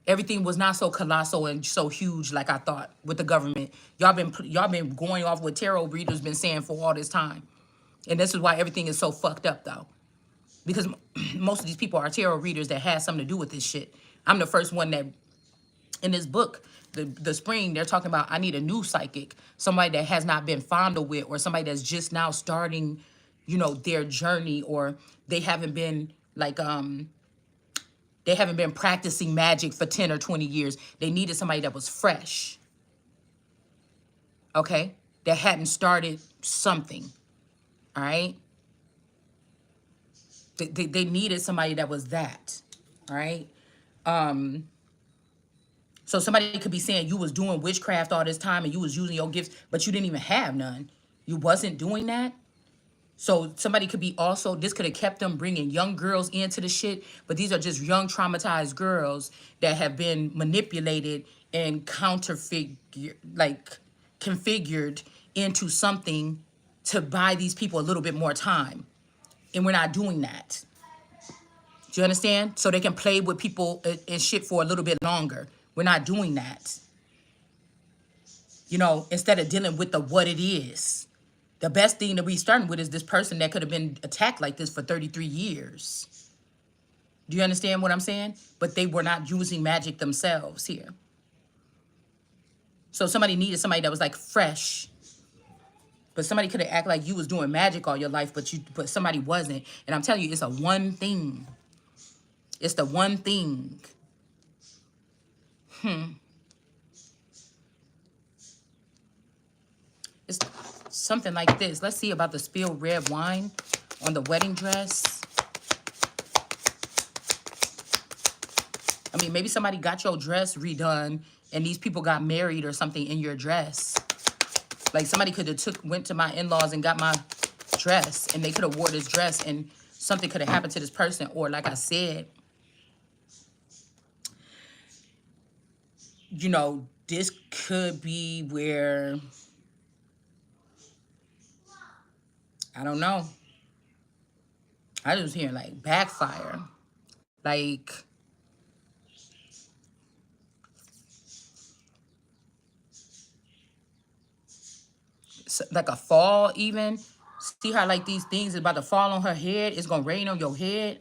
Everything was not so colossal and so huge like I thought with the government. Y'all been going off what tarot readers been saying for all this time. And this is why everything is so fucked up though. Because most of these people are tarot readers that had something to do with this shit. I'm the first one that in this book, the spring, they're talking about I need a new psychic, somebody that has not been fondled with, or somebody that's just now starting, you know, their journey, or they haven't been like they haven't been practicing magic for 10 or 20 years. They needed somebody that was fresh. Okay? That hadn't started something. All right? They needed somebody that was that. All right? So somebody could be saying you was doing witchcraft all this time and you was using your gifts, but you didn't even have none. You wasn't doing that. So somebody could be also, this could have kept them bringing young girls into the shit, but these are just young traumatized girls that have been manipulated and configured into something to buy these people a little bit more time. And we're not doing that. Do you understand? So they can play with people and shit for a little bit longer. We're not doing that. You know, instead of dealing with the what it is. The best thing that we starting with is this person that could have been attacked like this for 33 years. Do you understand what I'm saying? But they were not using magic themselves here. So somebody needed somebody that was like fresh. But somebody could have acted like you was doing magic all your life, but somebody wasn't. And I'm telling you, it's a one thing. It's the one thing. It's something like this. Let's see about the spilled red wine on the wedding dress. I mean, maybe somebody got your dress redone and these people got married or something in your dress. Like somebody could have went to my in-laws and got my dress, and they could have wore this dress and something could have happened to this person. Or like I said, you know, this could be where, I don't know. I just hear like backfire. Like a fall even. See how like these things is about to fall on her head? It's gonna rain on your head.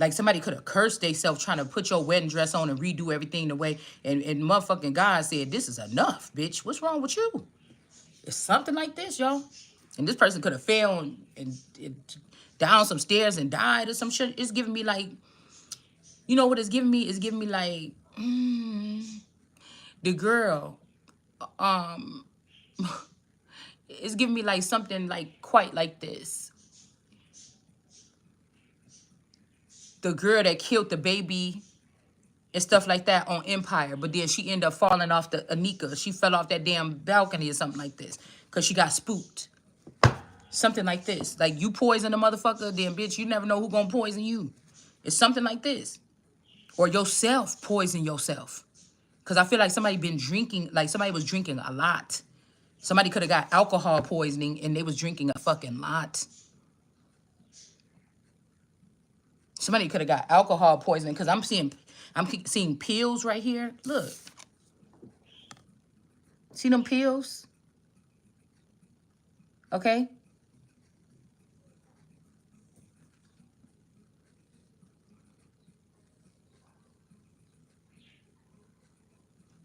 Like somebody could have cursed themselves trying to put your wedding dress on and redo everything the way, and motherfucking God said, this is enough, bitch. What's wrong with you? It's something like this, y'all. And this person could have fell and down some stairs and died or some shit. It's giving me like, you know what it's giving me? It's giving me like, the girl, it's giving me like something like quite like this. The girl that killed the baby and stuff like that on Empire, but then she ended up falling off the Anika. She fell off that damn balcony or something like this because she got spooked. Something like this. Like you poison a motherfucker, then bitch, you never know who gonna poison you. It's something like this. Or yourself poison yourself. Because I feel like somebody been drinking, like somebody was drinking a lot. Somebody could have got alcohol poisoning and they was drinking a fucking lot. Somebody could have got alcohol poisoning because I'm seeing pills right here. Look. See them pills? Okay?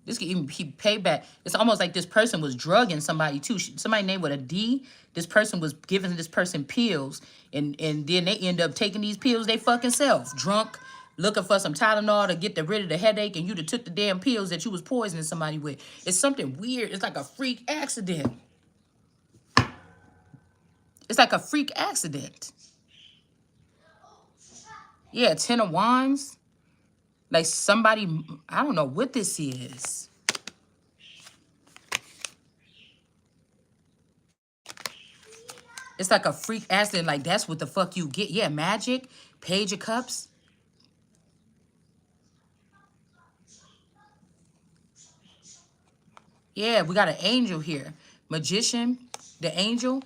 This could even be payback. It's almost like this person was drugging somebody too. Somebody named with a D. This person was giving this person pills, and then they end up taking these pills they fucking self, drunk, looking for some Tylenol to get rid of the headache, and you done took the damn pills that you was poisoning somebody with. It's something weird. It's like a freak accident. It's like a freak accident. Yeah, 10 of Wands. Like somebody, I don't know what this is. It's like a freak accident. Like, that's what the fuck you get. Yeah, magic, page of cups. Yeah, we got an angel here. Magician, the angel.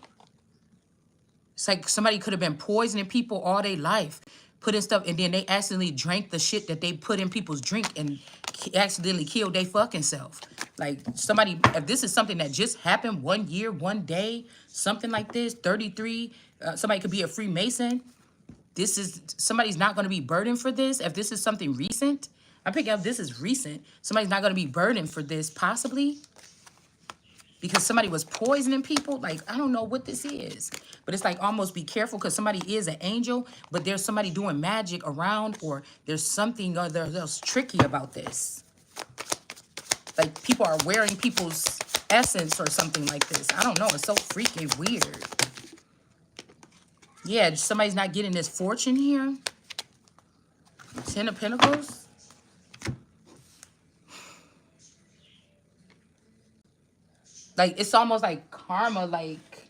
It's like somebody could have been poisoning people all their life, putting stuff, and then they accidentally drank the shit that they put in people's drink and accidentally killed their fucking self. Like, somebody, if this is something that just happened 1 year, 1 day, something like this, 33, somebody could be a Freemason. This is, somebody's not going to be burdened for this. If this is something recent, I pick up this is recent. Somebody's not going to be burdened for this, possibly. Because somebody was poisoning people. Like, I don't know what this is. But it's like, almost be careful, because somebody is an angel, but there's somebody doing magic around, or there's something other else tricky about this. Like, people are wearing people's essence or something like this. I don't know. It's so freaking weird. Yeah, somebody's not getting this fortune here. 10 of Pentacles. Like, it's almost like karma, like,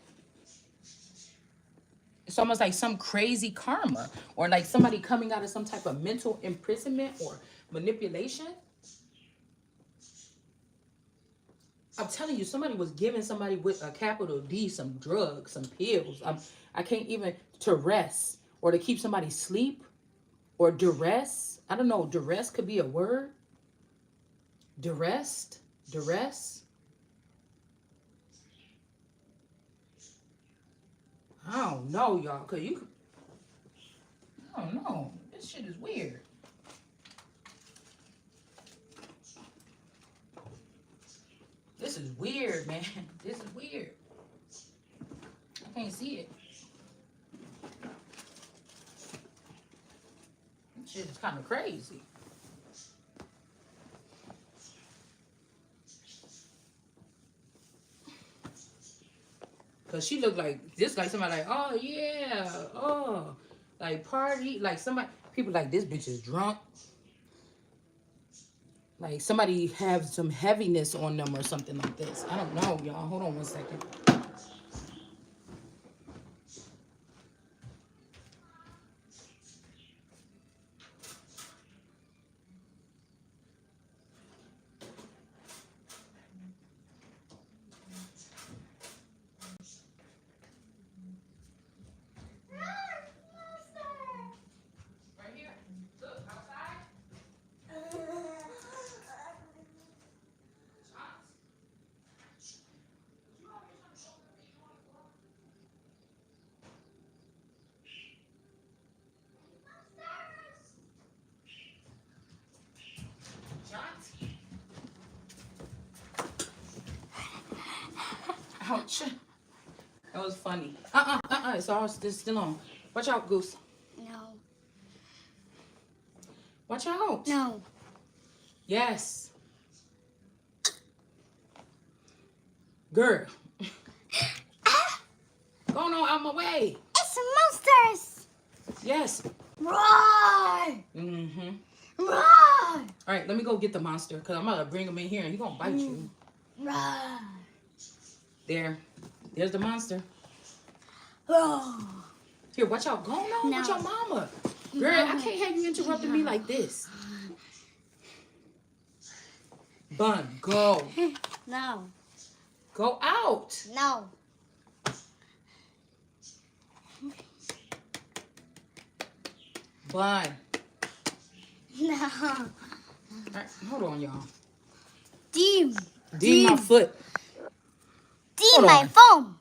it's almost like some crazy karma, or like somebody coming out of some type of mental imprisonment or manipulation. I'm telling you, somebody was giving somebody with a capital D some drugs, some pills. I can't even, to rest, or to keep somebody asleep, or duress. I don't know, duress could be a word. Duress. I don't know, y'all, because you, I don't know. This shit is weird. This is weird, man. This is weird. I can't see it. This shit is kind of crazy. Cause she looked like this, like somebody like, oh yeah, oh, like party, like somebody, people like, this bitch is drunk. Like somebody have some heaviness on them or something like this. I don't know, y'all. Hold on one second. Right here. Look, outside. Ouch. That was funny. It's all still on. Watch out, Goose. No. Watch out. No. Yes. Girl. Going on out my way. It's monsters. Yes. Roar. Mm-hmm. Roar. All right, let me go get the monster, because I'm going to bring him in here and he's going to bite you. Roar. There. There's the monster. Roar. Here, watch out. Go on No. with your mama. Girl, I can't have you interrupting me like this. Bun, go. No. Go out. No. Bun. No. All right, hold on, y'all. Deem. D my foot. Deem Hold my on. phone.